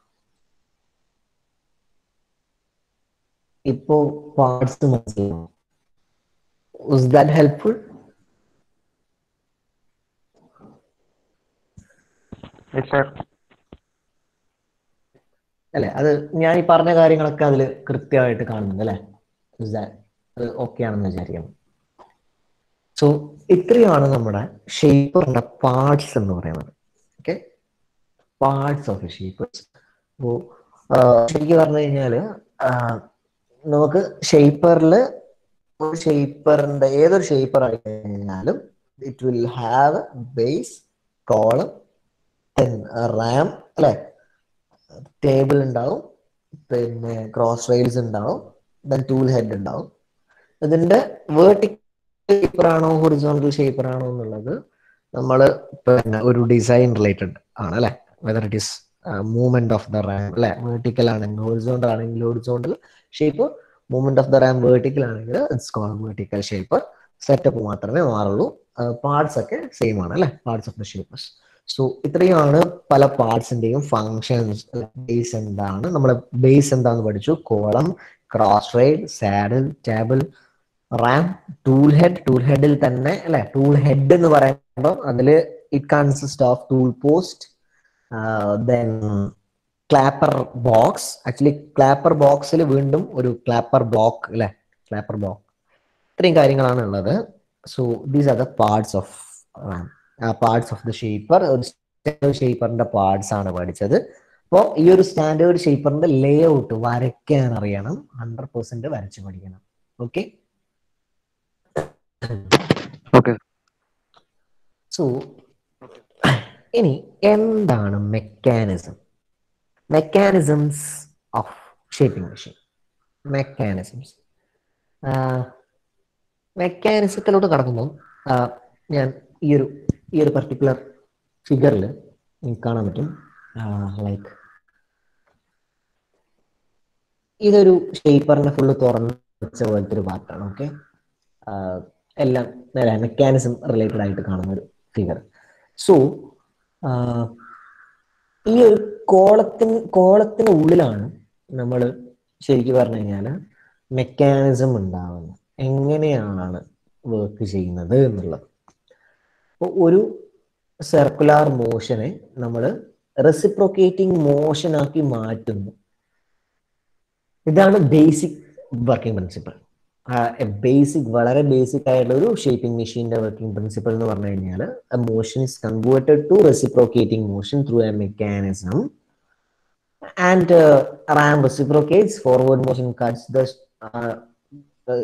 [SPEAKER 1] ഇപ്പോ പാർട്സ് മനസ്സിലാവും. Was that helpful?
[SPEAKER 2] Yes, sir.
[SPEAKER 1] അല്ലെ, അത് ഞാൻ ഈ പറഞ്ഞ കാര്യങ്ങളൊക്കെ അതിൽ കൃത്യമായിട്ട് കാണുന്നുണ്ട് അല്ലെ? അത് ഓക്കെ ആണെന്ന് വിചാരിക്കണം. സോ ഇത്രയാണ് നമ്മുടെ ഷേപ്പറിന്റെ പാർട്സ് എന്ന് പറയുന്നത്. ഓക്കെ, പാർട്സ് ഓഫ് ഷേപ്പേഴ്സ്. അപ്പോൾ ശരിക്കും പറഞ്ഞു കഴിഞ്ഞാല് നമുക്ക് ഷേപ്പറിൽ ഒരു ഷേപ്പറിന്റെ ഏതൊരു ഷേപ്പർ ആയി കഴിഞ്ഞാലും it will have base, column, ram അല്ലെ, ടേബിൾ ഉണ്ടാവും, പിന്നെ ക്രോസ് റെയിൽസ് ഉണ്ടാവും, ദെൻ ടൂൾ ഹെഡ് ഉണ്ടാവും. ഇതിന്റെ വേർട്ടിക്കൽ ഷേപ്പർ ആണോ ഹൊറിസോണ്ടൽ ഷേപ്പർ ആണോ എന്നുള്ളത് നമ്മൾ പിന്നെ ഒരു ഡിസൈൻ റിലേറ്റഡ് ആണ് അല്ലെ. Whether it is movement of the ram അല്ലെ, വേർട്ടിക്കൽ ആണെങ്കിൽ ഹൊറിസോണ്ടൽ ആണെങ്കിൽ horizontal shape, movement of the ram vertical ആണെങ്കിൽ it's called vertical shaper. Setup മാത്രമേ മാറുള്ളൂ, പാർട്സ് ഒക്കെ സെയിം ആണ് അല്ലെ, parts of the shapers. So ഇത്രയാണ് പല പാർട്സിന്റെയും ഫങ്ഷൻസ്. ബേസ് എന്താണ്, നമ്മള് ബേസ് എന്താന്ന് പഠിച്ചു, column, cross rail, saddle, table, ram, tool head. Tool ഹെഡിൽ തന്നെ അല്ലെ, ടൂൾ ഹെഡ് എന്ന് പറയുമ്പോൾ അതില് it consist of tool post, then clapper box. Actually clapper ബോക്സിൽ വീണ്ടും ഒരു ക്ലാപ്പർ ബ്ലോക്ക് അല്ലെ, ക്ലാപ്പർ ബ്ലോക്ക്. ഇത്രയും കാര്യങ്ങളാണ് ഉള്ളത്. So these are the parts of ram, parts of the shaper. ഷേപ്പറിന്റെ പാർട്സ് ആണ് പഠിച്ചത്. അപ്പോൾ ഈ ഒരു സ്റ്റാൻഡേർഡ് ഷേപ്പറിന്റെ ലേ ഔട്ട് വരയ്ക്കാൻ അറിയണം, 100% വരച്ച് പഠിക്കണം. Okay,
[SPEAKER 2] Okay.
[SPEAKER 1] സോ ഇനി എന്താണ് mechanism? Mechanisms of shaping machine. മെക്കാനിസത്തിലോട്ട് കടക്കുമ്പോൾ ഞാൻ ഈ ഒരു പർട്ടിക്കുലർ ഫിഗറിൽ കാണാൻ പറ്റും, ലൈക്ക് ഇതൊരു ഷേപ്പറിനെ ഫുള്ള് തുറന്ന് വെച്ച പോലത്തെ ഒരു പാർട്ടാണ്. ഓക്കെ, എല്ലാം മെക്കാനിസം റിലേറ്റഡ് ആയിട്ട് കാണുന്ന ഒരു ഫിഗർ. സോ ഈ ഒരു കോളത്തിന് ഉള്ളിലാണ് നമ്മൾ ശരിക്കും പറഞ്ഞു കഴിഞ്ഞാൽ മെക്കാനിസം ഉണ്ടാവുന്നത്. എങ്ങനെയാണ് വർക്ക് ചെയ്യുന്നത് എന്നുള്ളത്. അപ്പോൾ ഒരു സർക്കുലാർ മോഷനെ നമ്മൾ റെസിപ്രോക്കേറ്റിംഗ് മോഷൻ ആക്കി മാറ്റുന്നു. ഇതാണ് ബേസിക് വർക്കിംഗ് പ്രിൻസിപ്പിൾ. വളരെ ബേസിക് ആയിട്ടുള്ള ഒരു ഷേപ്പിംഗ് മെഷീന്റെ വർക്കിംഗ് പ്രിൻസിപ്പിൾ എന്ന് പറഞ്ഞു കഴിഞ്ഞാൽ motion is converted to reciprocating motion through a mechanism and ram reciprocates. Forward motion cuts the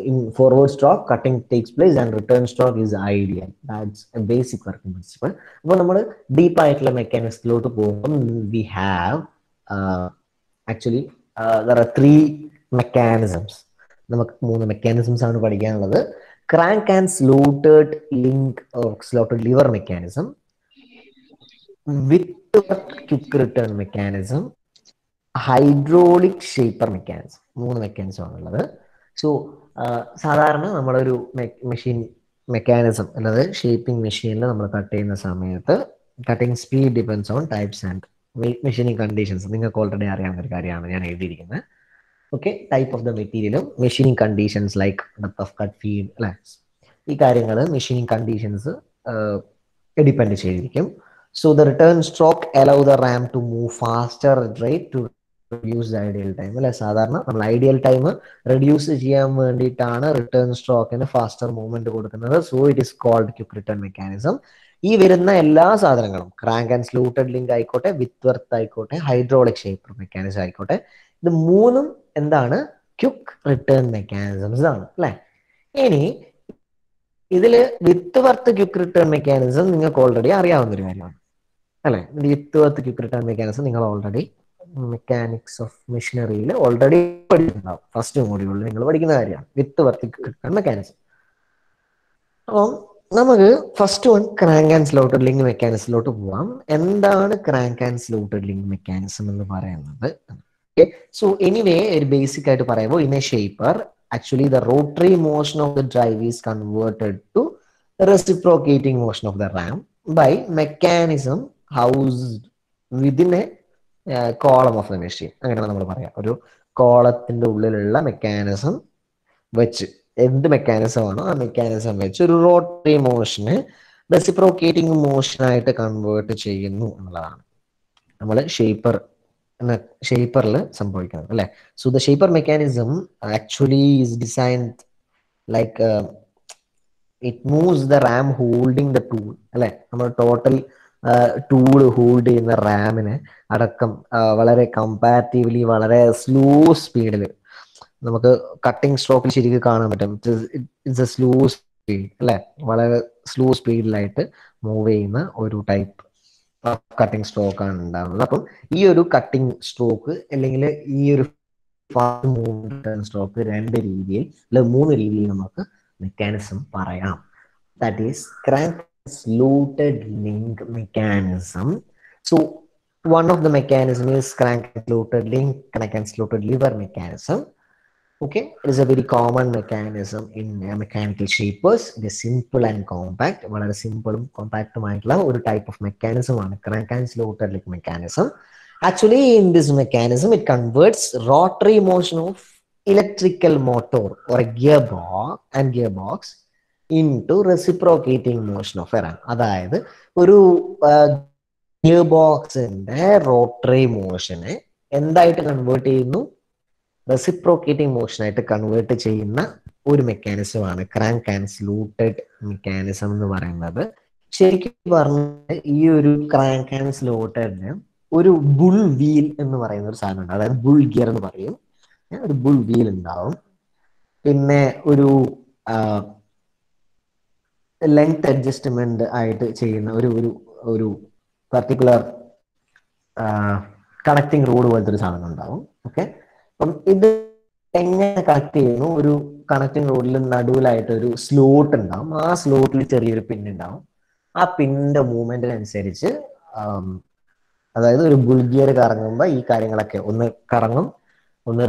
[SPEAKER 1] in forward stroke, cutting takes place and return stroke is ideal. That's a basic working principle. അപ്പോൾ നമ്മൾ deep ആയിട്ടുള്ള മെക്കാനിസത്തിലോട്ട് പോകുമ്പോൾ we have actually there are 3 mechanisms. നമുക്ക് 3 mechanisms ആണ് പഠിക്കാനുള്ളത്. crank and slotted link or slotted lever mechanism, Whitworth quick return mechanism, hydraulic shaper mechanism. 3 mechanism ആണുള്ളത്. So സാധാരണ നമ്മളൊരു മെഷീൻ മെക്കാനിസം അല്ലാതെ ഷേപ്പിംഗ് മെഷീനിൽ നമ്മൾ കട്ട് ചെയ്യുന്ന സമയത്ത് cutting speed depends on types and machining conditions. നിങ്ങൾക്ക് ഓൾറെഡി അറിയാവുന്ന ഒരു കാര്യമാണ് ഞാൻ എഴുതിയിരിക്കുന്നത്. ഓക്കെ, ടൈപ്പ് ഓഫ് ദ മെറ്റീരിയലും machining conditions like depth off cut feed അല്ലെ, ഈ കാര്യങ്ങൾ മെഷീനിങ് കണ്ടീഷൻസ് ഡിപ്പെൻഡ് ചെയ്തിരിക്കും. So the return stroke allow the ram to move faster rate to reduce the ideal time. അല്ലെ, സാധാരണ നമ്മൾ ഐഡിയൽ ടൈം റെഡ്യൂസ് ചെയ്യാൻ വേണ്ടിയിട്ടാണ് റിട്ടേൺ സ്ട്രോക്കിന് ഫാസ്റ്റർ മൂവ്മെന്റ് കൊടുക്കുന്നത്. So it is called quick return mechanism. ഈ വരുന്ന എല്ലാ സാധനങ്ങളും ക്രാങ്ക് ആൻഡ് സ്ലൂട്ടഡ് ലിങ്ക് ആയിക്കോട്ടെ, വിത്വർത്ത് ആയിക്കോട്ടെ, ഹൈഡ്രോളിക് ഷേപ്പർ മെക്കാനിസം ആയിക്കോട്ടെ, ഇത് 3ഉം എന്താണ്? ക്വിക്ക് റിട്ടേൺ മെക്കാനിസംസ് ആണ് അല്ലെ. ഇനി ഇതില് വിത്വർത്ത് ക്വിക്ക് റിട്ടേൺ മെക്കാനിസം നിങ്ങൾക്ക് ഓൾറെഡി അറിയാവുന്ന ഒരു കാര്യമാണ് അല്ലെ. വിത്വർത്ത് ക്വിക്ക് റിട്ടേൺ മെക്കാനിസം നിങ്ങൾ ഓൾറെഡി മെക്കാനിക്സ് ഓഫ് മെഷീനറിയിൽ ഓൾറെഡി പഠിച്ചിട്ടുണ്ടാവും. ഫസ്റ്റ് മോഡ്യൂളിൽ നിങ്ങൾ പഠിക്കുന്ന കാര്യമാണ് വിത്വർത്ത് ക്വിക്ക് റിട്ടേൺ മെക്കാനിസം. അപ്പം നമുക്ക് first one crank and slotted link മെക്കാനിസത്തിലോട്ട് പോവാം. എന്താണ് crank and slotted link mechanism എന്ന് പറയുന്നത്? സോ എനിവേ ഒരു ബേസിക് ആയിട്ട് പറയുമ്പോൾ in a shaper actually the rotary motion of the drive is converted to reciprocating motion of the ram by mechanism housed within a column of the machine. അങ്ങനെയാണ് നമ്മൾ പറയാം. ഒരു കോളത്തിന്റെ ഉള്ളിലുള്ള മെക്കാനിസം വെച്ച്, എന്ത് മെക്കാനിസം ആണോ ആ മെക്കാനിസം വെച്ച് ഒരു റോട്ടറി മോഷന് റെസിപ്രോക്കേറ്റിംഗ് മോഷനായിട്ട് കൺവേർട്ട് ചെയ്യുന്നു എന്നുള്ളതാണ് നമ്മൾ ഷേപ്പറിൽ സംഭവിക്കുന്നത് അല്ലെ. So the shaper mechanism actually is designed like it moves the Ram holding the tool അല്ലെ. നമ്മൾ ടോട്ടൽ ടൂൾ ഹോൾഡ് ചെയ്യുന്ന റാമിനെ അടക്കം വളരെ കമ്പാരിറ്റീവ്ലി വളരെ സ്ലോ സ്പീഡിൽ നമുക്ക് കട്ടിംഗ് സ്ട്രോക്കിൽ ശരിക്കും കാണാൻ പറ്റും. ഇറ്റ്സ് എ സ്ലോ സ്പീഡ് അല്ലെ, വളരെ സ്ലോ സ്പീഡിലായിട്ട് മൂവ് ചെയ്യുന്ന ഒരു ടൈപ്പ് കട്ടിംഗ് സ്ട്രോക്ക് ആണ് ഉണ്ടാകുന്നത്. അപ്പം ഈ ഒരു കട്ടിംഗ് സ്ട്രോക്ക് അല്ലെങ്കിൽ ഈ ഒരു ഫാസ്റ്റ് മൂവ്മെന്റ് സ്ട്രോക്ക് 2 രീതിയിൽ അല്ലെ 3 രീതിയിൽ നമുക്ക് മെക്കാനിസം പറയാം. That is crank slotted link mechanism. So one of the mechanism is crank and slotted link, crank and slotted lever mechanism. Okay, it is a very common mechanism in mechanical shapers. It is simple and compact. വളരെ സിമ്പിളും കോമ്പാക്റ്റും ആയിട്ടുള്ള ഒരു type of mechanism ആണ് crank and slotted link mechanism. Actually, in this mechanism, it converts rotary motion of electrical motor or a gearbox into reciprocating motion of a ram. അതായത് ഒരു gear ബോക്സിന്റെ rotary മോഷനെ എന്തായിട്ട് convert ചെയ്യുന്നു? Reciprocating മോഷനായിട്ട് convert ചെയ്യുന്ന ഒരു മെക്കാനിസമാണ് crank and സ്ലൂട്ടഡ് mechanism എന്ന് പറയുന്നത്. ശരിക്കും പറഞ്ഞാൽ ഈ ഒരു ക്രാങ്ക് ആൻഡ് സ്ലൂട്ടഡിന് ഒരു ബുൾ വീൽ എന്ന് പറയുന്ന ഒരു സാധനം ഉണ്ട്. അതായത് ബുൾ ഗിയർ എന്ന് പറയും. ഒരു ബുൾ വീൽ ഉണ്ടാവും. പിന്നെ ഒരു ലെങ്ത് അഡ്ജസ്റ്റ്മെന്റ് ആയിട്ട് ചെയ്യുന്ന ഒരു പർട്ടിക്കുലർ കണക്ടിങ് റോഡ് പോലത്തെ ഒരു സാധനം ഉണ്ടാവും. ഓക്കെ, അപ്പം ഇത് എങ്ങനെ കണക്ട് ചെയ്യുന്നു? ഒരു കണക്ടിങ് റോഡിൽ നടുവിലായിട്ട് ഒരു സ്ലോട്ട് ഉണ്ടാവും. ആ സ്ലോട്ടിൽ ചെറിയൊരു പിൻ ഉണ്ടാവും. ആ പിന്നിന്റെ മൂവ്മെന്റിനനുസരിച്ച് അതായത് ഒരു ബുൾ ഗിയർ കറങ്ങുമ്പോൾ ഈ കാര്യങ്ങളൊക്കെ ഒന്ന് കറങ്ങും, ഒന്ന്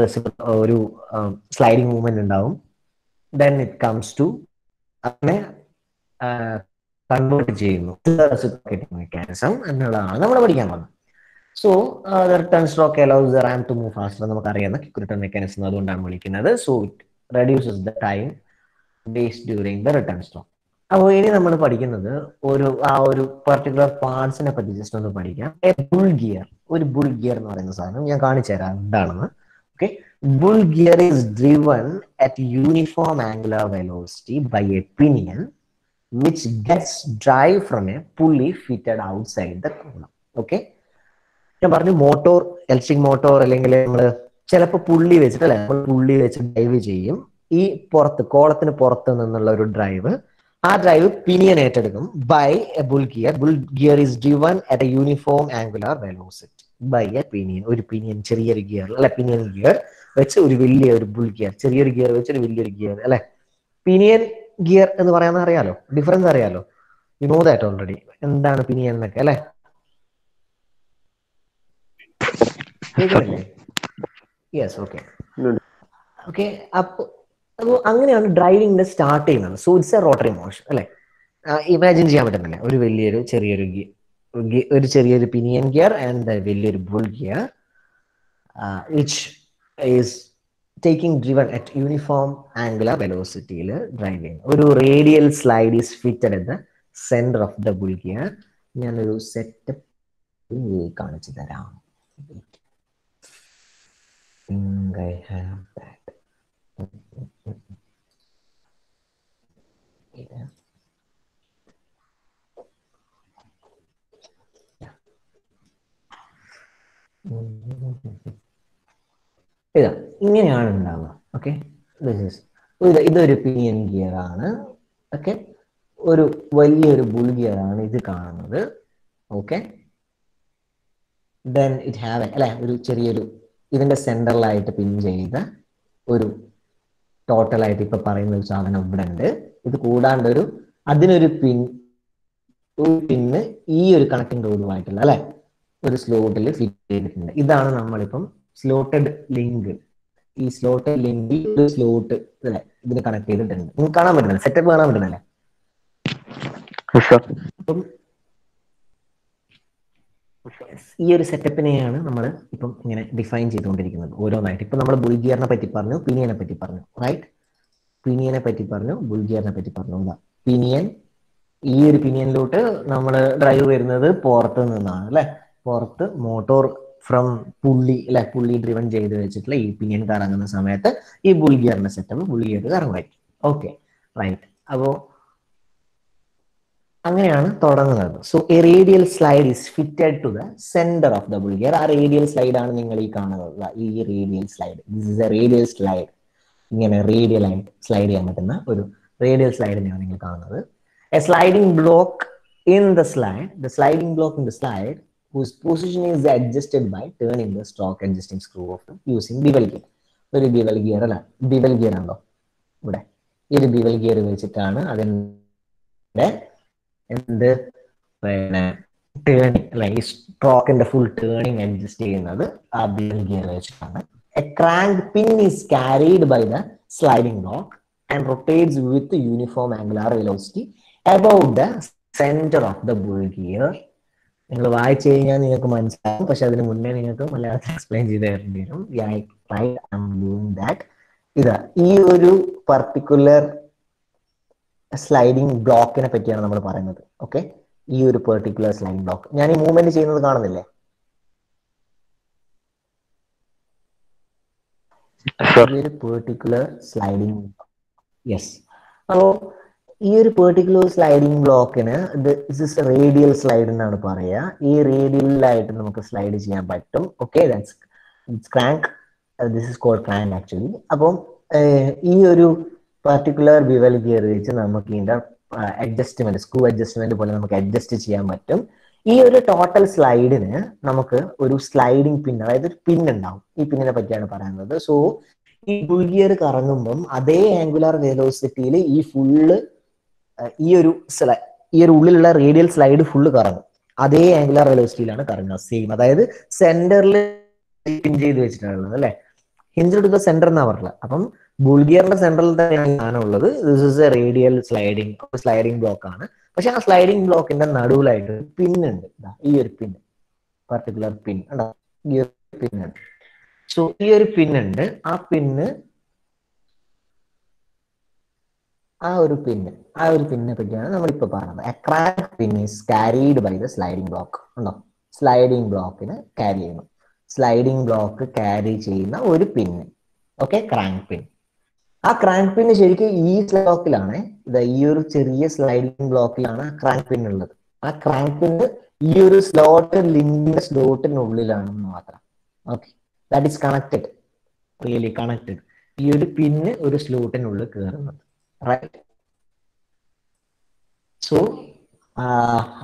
[SPEAKER 1] ഒരു സ്ലൈഡിങ് മൂവ്മെന്റ് ഉണ്ടാവും. ദെൻ ഇറ്റ് കംസ് ടു അങ്ങനെ കൺവേർട്ട് ചെയ്യുന്നു മെക്കാനിസം എന്നുള്ളതാണ് നമ്മൾ പഠിക്കാൻ പോകുന്നത്. So the return stroke allows the ram to move faster. നമുക്കറിയാവുന്ന ക്വിക്ക് റിട്ടേൺ മെക്കാനിസം അതുകൊണ്ടാണ് വിളിക്കുന്നത്. So it reduces the time base during the return stroke. അപ്പോൾ ഇനി നമ്മൾ പഠിക്കുന്നത് ആ ഒരു പർട്ടിക്കുലർ പാർട്സിനെ പറ്റി ജസ്റ്റ് ഒന്ന് പഠിക്കാം. ബുൾ ഗിയർ, ഒരു ബുൾ ഗിയർ എന്ന് പറയുന്ന സാധനം ഞാൻ കാണിച്ചു തരാം എന്താണെന്ന്. Okay, bull gear is driven at uniform angular velocity by a pinion which gets drive from a pulley fitted outside the column. Okay, ഞാൻ പറഞ്ഞു മോട്ടോർ, ഇലക്ട്രിക് മോട്ടോർ അല്ലെങ്കിൽ നമ്മൾ ചിലപ്പോൾ പുള്ളി വെച്ചിട്ട് അല്ലെ, നമ്മൾ പുള്ളി വെച്ച് ഡ്രൈവ് ചെയ്യും. ഈ പുറത്ത് കോളത്തിന് പുറത്ത് നിന്നുള്ള ഒരു ഡ്രൈവ്, ആ ഡ്രൈവ് പിനിയൻ ഏറ്റെടുക്കും by A bull gear. Bull gear is driven at A uniform angular velocity by a pinion. ഒരു പിനിയൻ, ചെറിയൊരു ഗിയർ അല്ലെ, പിനിയൻ ഗിയർ വെച്ച് ഒരു വലിയ ഒരു ബുൾ ഗിയർ, ചെറിയൊരു ഗിയർ വെച്ച് ഒരു വലിയൊരു ഗിയർ അല്ലെ. പിനിയൻ ഗിയർ എന്ന് പറയാൻ അറിയാലോ, ഡിഫറൻസ് അറിയാലോ, യു നോ ദാറ്റ് ഓൾറെഡി. എന്താണ് പിനിയൻ എന്നൊക്കെ അല്ലെ. കേൾക്കുന്നില്ലേ? Yes, okay okay. അപ്പോൾ അങ്ങനെയാണ് ഡ്രൈവിംഗിന്റെ സ്റ്റാർട്ട് ചെയ്യുന്നത്. So it's A rotary motion അല്ലെ. ഇമാജിൻ ചെയ്യാൻ പറ്റുന്നില്ല, ഒരു വലിയൊരു ചെറിയൊരു പിനിയൻ ഗിയർ ആൻഡ് വലിയൊരു bull gear which is taking driven at uniform angular velocity driving. ഒരു radial slide is fitted at the center of the bull gear. ഞാനൊരു setup കാണിച്ചു തരാം. I have that. ഇതാ ഇങ്ങനെയാണ് ഉണ്ടാവുക. ഓക്കെ, ഇതൊരു പിനിയൻ ഗിയർ ആണ്. ഓക്കെ, ഒരു വലിയൊരു ബുൾ ഗിയർ ആണ് ഇത് കാണുന്നത്. ഓക്കെ, ദെൻ ഇറ്റ് ഹാവ് അല്ലെ, ഒരു ചെറിയൊരു ഇതിന്റെ സെന്ററിലായിട്ട് പിൻ ചെയ്ത ഒരു ടോട്ടലായിട്ട് ഇപ്പൊ പറയുന്ന ഒരു സാധനം ഇവിടെ ഉണ്ട്. ഇത് കൂടാണ്ട് അതിനൊരു പിന്ന് ഈ ഒരു കണക്റ്റിംഗ് റോഡുമായിട്ടുള്ള അല്ലെ ഒരു സ്ലോട്ടിൽ ഫിറ്റ് ചെയ്തിട്ടുണ്ട്. ഇതാണ് നമ്മളിപ്പം സ്ലോട്ടഡ് ലിങ്ക്. ഈ സ്ലോട്ടഡ് ലിങ്കിൽ ഒരു സ്ലോട്ട് അല്ലെ ഇതിന് കണക്ട് ചെയ്തിട്ടുണ്ട്. നിങ്ങൾക്ക് കാണാൻ പറ്റുന്നില്ല, സെറ്റപ്പ് കാണാൻ പറ്റുന്നല്ലേ? അപ്പം ഈ ഒരു സെറ്റപ്പിനെയാണ് നമ്മൾ ഇപ്പം ഇങ്ങനെ ഡിഫൈൻ ചെയ്തുകൊണ്ടിരിക്കുന്നത് ഓരോന്നായിട്ട്. ഇപ്പൊ നമ്മൾ ബുൾ ഗിയറിനെ പറ്റി പറഞ്ഞു, പിനിയനെ പറ്റി പറഞ്ഞു, റൈറ്റ്? പിനിയനെ പറ്റി പറഞ്ഞു, ബുൾ ഗിയറിനെ പറ്റി പറഞ്ഞു. പിനിയൻ, ഈ ഒരു പിനിയനിലോട്ട് നമ്മൾ ഡ്രൈവ് വരുന്നത് പുറത്ത് നിന്നാണ് അല്ലെ. പുറത്ത് മോട്ടോർ ഫ്രം പുള്ളി അല്ലെ, പുള്ളി ഡ്രിവൺ ചെയ്ത് വെച്ചിട്ടുള്ള ഈ പിനിയൻ കറങ്ങുന്ന സമയത്ത് ഈ ബുൾ ഗിയറിന്റെ സെറ്റപ്പ് ബുൾ ഗിയർ കറങ്ങുമായിരിക്കും. Okay, right. അപ്പോ അങ്ങനെയാണ് തുടങ്ങുന്നത്. So a radial slide is fitted to the centre of the bull gear. ആ റേഡിയൽ സ്ലൈഡ് ആണ് നിങ്ങൾ ഈ കാണുന്നത്. ഈ radial slide, this is a radial slide. ഇങ്ങനെ റേഡിയൽ ആയിട്ട് സ്ലൈഡ് ചെയ്യാൻ പറ്റുന്ന ഒരു റേഡിയൽ സ്ലൈഡിനെയാണ് നിങ്ങൾ കാണുന്നത്. A sliding block in the slide, the sliding block in the slide whose position is adjusted by turning the stroke adjusting screw of using bevel gear. ഒരു bevel gear അല്ല, bevel gear ആണല്ലോ ഇവിടെ. ഈ ഒരു bevel gear വെച്ചിട്ടാണ് അതിന്റെ എന്ത് പിന്നെ ടേണിങ് അല്ലെ, ഈ സ്ട്രോക്കിന്റെ ഫുൾ ടേണിങ് അഡ്ജസ്റ്റ് ചെയ്യുന്നത് ആ ബിവൽ ഗിയർ വെച്ചിട്ടാണ്. A crank pin is carried by the sliding block and rotates with uniform angular velocity about the centre of the bull gear. നിങ്ങൾ വായിച്ചു കഴിഞ്ഞാൽ നിങ്ങൾക്ക് മനസ്സിലാവും, പക്ഷെ അതിന് മുന്നേ നിങ്ങൾക്ക് മലയാളത്തിൽ എക്സ്പ്ലെയിൻ ചെയ്ത് തരേണ്ടി വരും. ഇതാ ഈ ഒരു പർട്ടിക്കുലർ സ്ലൈഡിംഗ് ബ്ലോക്കിനെ പറ്റിയാണ് നമ്മൾ പറയുന്നത്. ഓക്കെ, ഈ ഒരു പെർട്ടിക്കുലർ സ്ലൈഡിംഗ് ബ്ലോക്ക് ഞാൻ ഈ മൂവ്മെന്റ് ചെയ്യുന്നത് കാണുന്നില്ലേ? ഈ ഒരു പെർട്ടിക്കുലർ സ്ലൈഡിംഗ്, യെസ്. അപ്പോ ഈ ഒരു പെർട്ടിക്കുലർ സ്ലൈഡിംഗ് ബ്ലോക്കിന് റേഡിയൽ സ്ലൈഡ് എന്നാണ് പറയുക. ഈ റേഡിയലായിട്ട് നമുക്ക് സ്ലൈഡ് ചെയ്യാൻ പറ്റും. Okay, that's crank. This is called crank actually. അപ്പം ഈ ഒരു പർട്ടിക്കുലർ ബിവൽ ഗിയർ വെച്ച് നമുക്ക് ഇതിന്റെ അഡ്ജസ്റ്റ്മെന്റ്, സ്ക്രൂ അഡ്ജസ്റ്റ്മെന്റ് പോലെ നമുക്ക് അഡ്ജസ്റ്റ് ചെയ്യാൻ പറ്റും. ഈ ഒരു ടോട്ടൽ സ്ലൈഡിന് നമുക്ക് ഒരു സ്ലൈഡിംഗ് പിൻ, അതായത് ഒരു പിൻ ഉണ്ടാവും. ഈ പിന്നിനെ പറ്റിയാണ് പറയുന്നത്. സോ ഈ ബുൾ ഗിയർ കറങ്ങുമ്പം അതേ ആംഗുലാർ വെലോസിറ്റിയിൽ ഈ ഒരു ഉള്ളിലുള്ള റേഡിയൽ സ്ലൈഡ് ഫുള്ള് കറങ്ങും. അതേ ആംഗുലാർ വെലോസിറ്റിയിലാണ് കറങ്ങുക, സെയിം. അതായത് സെന്ററിൽ പിൻ ചെയ്ത് വെച്ചിട്ടുള്ളത് അല്ലെ, ഹിഞ്ച് ടു ദ സെന്റർ എന്നാ പറഞ്ഞത്. അപ്പം ബുൾ ഗിയറിന്റെ സെന്ററിൽ തന്നെയാണ് ഞാനുള്ളത്. This is a radial sliding block ആണ്. പക്ഷെ ആ സ്ലൈഡിംഗ് ബ്ലോക്കിന്റെ നടുവിലായിട്ട് പിൻ ഉണ്ട്. ഈ ഒരു പിൻ, പർട്ടിക്കുലർ പിൻ, ഈ ഒരു പിൻ ഉണ്ട്. സോ ഈ ഒരു പിൻ ഉണ്ട്. ആ പിന്ന് ആ ഒരു പിന്നിനെ പറ്റിയാണ് നമ്മളിപ്പോൾ പറഞ്ഞത്. A crank pin is carried by the sliding block. ഉണ്ടോ? സ്ലൈഡിംഗ് ബ്ലോക്കിന് ക്യാരി ചെയ്യുന്നു. സ്ലൈഡിംഗ് ബ്ലോക്ക് ക്യാരി ചെയ്യുന്ന ഒരു പിന്ന്. ഓക്കെ, ക്രാങ്ക് പിൻ. ആ ക്രാങ്ക് പിൻ ശരിക്കും ഈ ബ്ലോക്കിലാണ്, ഈ ഒരു ചെറിയ സ്ലൈഡിംഗ് ബ്ലോക്കിലാണ് ക്രാങ്ക് പിൻ ഉള്ളത്. ആ ക്രാങ്ക് പിന്ന് ഈ ഒരു ലിങ്കിന്റെ സ്ലോട്ടിനുള്ളിലാണെന്ന് മാത്രം. Okay, that is connected, really connected. ഈ ഒരു പിന്ന് ഒരു സ്ലോട്ടിനുള്ളിൽ കയറുന്നത്. Right. So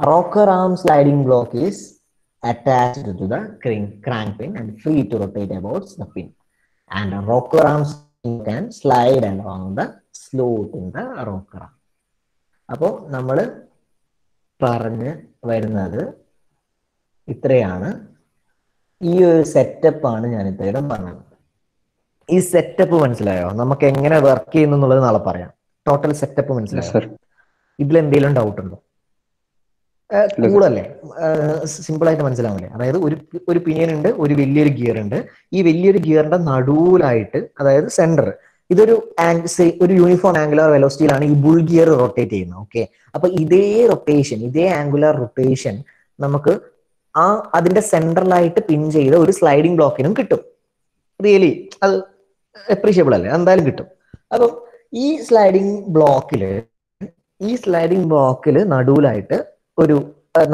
[SPEAKER 1] rocker arm sliding block is attached to the crank pin and free to rotate about the pin. And a rocker arm can slide along the slot in the rocker arm. അപ്പോൾ നമ്മൾ പറഞ്ഞ് വരുന്നത് ഇത്രയാണ്. ഈ ഒരു സെറ്റപ്പാണ് ഞാൻ ഇത്രയും പറഞ്ഞത്. ഈ സെറ്റപ്പ് മനസ്സിലായോ? നമുക്ക് എങ്ങനെ വർക്ക് ചെയ്യുന്നു എന്നുള്ളത് നാളെ പറയാം. ടോട്ടൽ സെറ്റപ്പ് മനസ്സിലായോ? ഇതിലെന്തെങ്കിലും ഡൗട്ട് ഉണ്ടോ? കൂടല്ലേ? സിമ്പിൾ ആയിട്ട് മനസ്സിലാവില്ലേ? അതായത് ഒരു പിനിയൻ ഉണ്ട്, ഒരു വലിയൊരു ഗിയർ ഉണ്ട്. ഈ വലിയൊരു ഗിയറിന്റെ നടുവിലായിട്ട്, അതായത് സെന്റർ, ഇതൊരു യൂണിഫോം ആംഗുലർ വെലോസിറ്റിയിലാണ് ഈ ബുൾ ഗിയർ റൊട്ടേറ്റ് ചെയ്യുന്നത്. ഓക്കെ, അപ്പൊ ഇതേ റൊട്ടേഷൻ, ഇതേ ആംഗുലർ റൊട്ടേഷൻ നമുക്ക് അതിന്റെ സെന്ററിലായിട്ട് പിൻ ചെയ്ത ഒരു സ്ലൈഡിംഗ് ബ്ലോക്കിനും കിട്ടും. റിയലി അത് അപ്രീഷിയബിൾ അല്ലേ? എന്തായാലും കിട്ടും. അപ്പം ഈ സ്ലൈഡിംഗ് ബ്ലോക്കിൽ നടുവിലായിട്ട്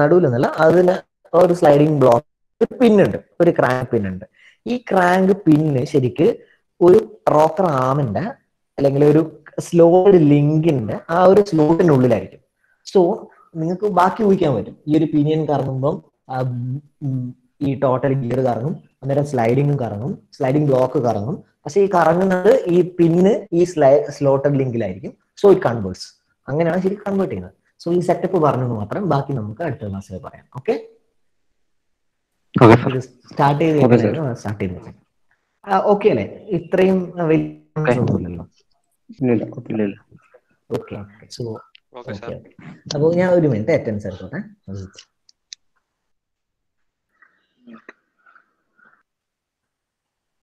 [SPEAKER 1] നടുവിലെന്നല്ല, അതിന് ഒരു സ്ലൈഡിംഗ് ബ്ലോക്ക് പിന്നുണ്ട്, ഒരു ക്രാങ്ക് പിന്നുണ്ട്. ഈ ക്രാങ്ക് പിന്ന് ശരിക്ക് ഒരു റോക്കർ ആമിന്റെ അല്ലെങ്കിൽ ഒരു സ്ലോഡ് ലിങ്കിന്റെ ആ ഒരു സ്ലോട്ടിനുള്ളിലായിരിക്കും. സോ നിങ്ങൾക്ക് ബാക്കി ഊഹിക്കാൻ പറ്റും. ഈ ഒരു പിനിയൻ കറങ്ങുമ്പം ഈ ടോട്ടൽ ഗിയർ കറങ്ങും, അന്നേരം സ്ലൈഡിങ്ങും കറങ്ങും, സ്ലൈഡിംഗ് ബ്ലോക്ക് കറങ്ങും. പക്ഷെ ഈ കറങ്ങുന്നത് ഈ പിന്ന് ഈ സ്ലോട്ടഡ് ലിങ്കിലായിരിക്കും. So it converts. അങ്ങനെയാണ് ശരിക്കും കൺവേർട്ട് ചെയ്യുന്നത്. സോ ഈ സെറ്റപ്പ് പറഞ്ഞത് മാത്രം, ബാക്കി നമുക്ക് അടുത്ത ക്ലാസ്സിൽ പറയാം. ഓക്കെ, സ്റ്റാർട്ട് ചെയ്ത് ഓക്കെ അല്ലേ? ഇത്രയും വലിയ ഒന്നുമില്ലല്ലോ. Okay, so okay. അപ്പോൾ ഞാൻ ഒരു മിനിറ്റ് അറ്റൻഡൻസ് എടുത്തോട്ടെ.